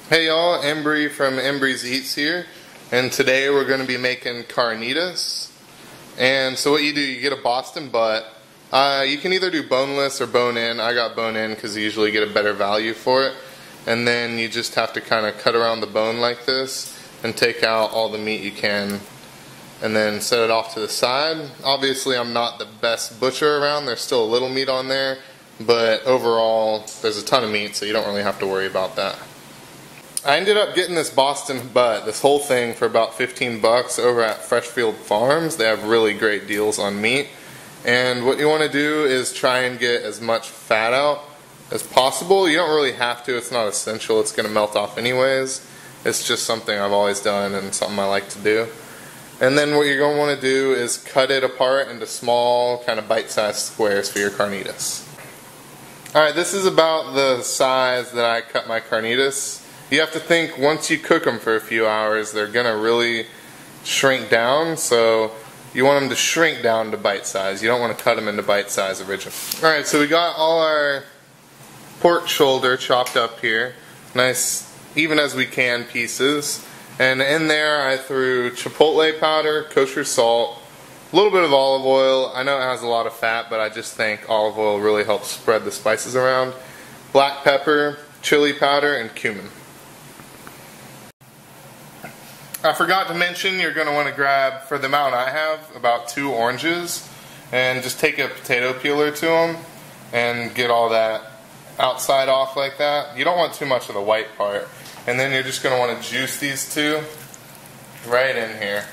Hey y'all, Embry from Embry's Eats here, and today we're going to be making carnitas. And so what you do, you get a Boston butt. You can either do boneless or bone-in. I got bone-in because you usually get a better value for it. And then you just have to kind of cut around the bone like this and take out all the meat you can and then set it off to the side. Obviously I'm not the best butcher around, there's still a little meat on there, but overall there's a ton of meat, so you don't really have to worry about that. I ended up getting this Boston butt, this whole thing, for about 15 bucks over at Freshfield Farms. They have really great deals on meat. And what you want to do is try and get as much fat out as possible. You don't really have to, it's not essential, it's going to melt off anyways. It's just something I've always done and something I like to do. And then what you're going to want to do is cut it apart into small, kind of bite-sized squares for your carnitas. Alright, this is about the size that I cut my carnitas. You have to think, once you cook them for a few hours, they're going to really shrink down, so you want them to shrink down to bite size. You don't want to cut them into bite size originally. Alright, so we got all our pork shoulder chopped up here. Nice, even as we can pieces. And in there I threw chipotle powder, kosher salt, a little bit of olive oil. I know it has a lot of fat, but I just think olive oil really helps spread the spices around. Black pepper, chili powder, and cumin. I forgot to mention, you're going to want to grab, for the amount I have, about 2 oranges, and just take a potato peeler to them and get all that outside off like that. You don't want too much of the white part. And then you're just going to want to juice these two right in here.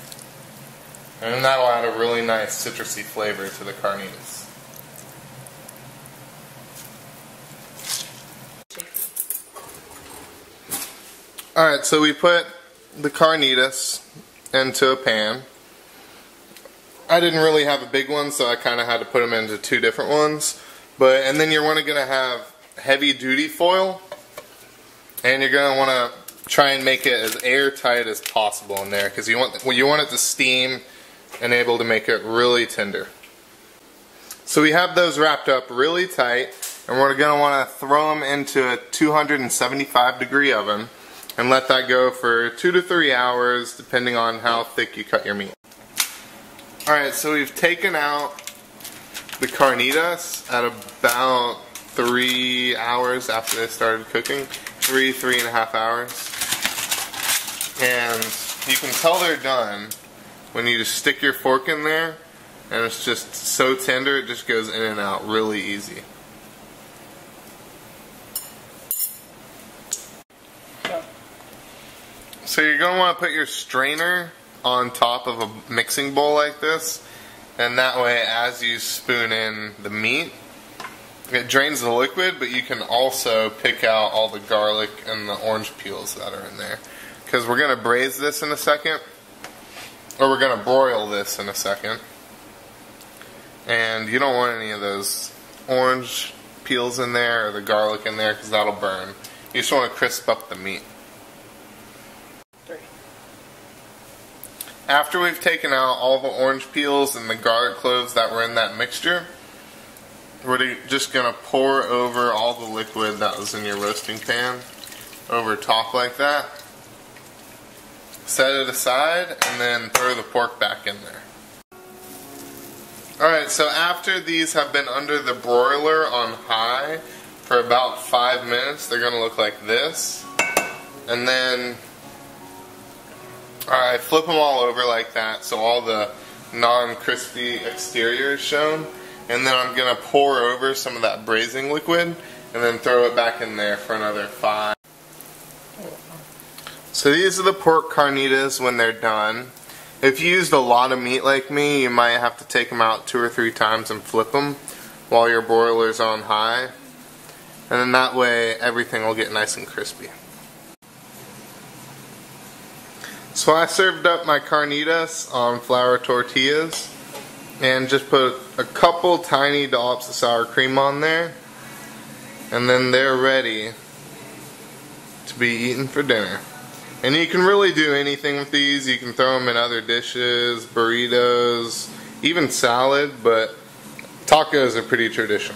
And that'll add a really nice citrusy flavor to the carnitas. Alright, so we put the carnitas into a pan. I didn't really have a big one, so I kind of had to put them into 2 different ones. And then you're going to have heavy duty foil, and you're going to want to try and make it as airtight as possible in there, because you want it to steam and able to make it really tender. So we have those wrapped up really tight, and we're going to want to throw them into a 275-degree oven and let that go for 2 to 3 hours, depending on how thick you cut your meat. Alright, so we've taken out the carnitas at about 3 hours after they started cooking. 3.5 hours. And you can tell they're done when you just stick your fork in there, and it's just so tender, it just goes in and out really easy. So you're going to want to put your strainer on top of a mixing bowl like this, and that way as you spoon in the meat, it drains the liquid, but you can also pick out all the garlic and the orange peels that are in there. Because we're going to braise this in a second, or we're going to broil this in a second, and you don't want any of those orange peels in there or the garlic in there because that'll burn. You just want to crisp up the meat. After we've taken out all the orange peels and the garlic cloves that were in that mixture, we're just going to pour over all the liquid that was in your roasting pan over top like that. Set it aside and then throw the pork back in there. Alright, so after these have been under the broiler on high for about 5 minutes, they're going to look like this. And then I flip them all over like that so all the non-crispy exterior is shown. And then I'm going to pour over some of that braising liquid and then throw it back in there for another 5. So these are the pork carnitas when they're done. If you used a lot of meat like me, you might have to take them out 2 or 3 times and flip them while your broiler's on high. And then that way everything will get nice and crispy. So I served up my carnitas on flour tortillas and just put a couple tiny dollops of sour cream on there, and then they're ready to be eaten for dinner. And you can really do anything with these. You can throw them in other dishes, burritos, even salad, but tacos are pretty traditional.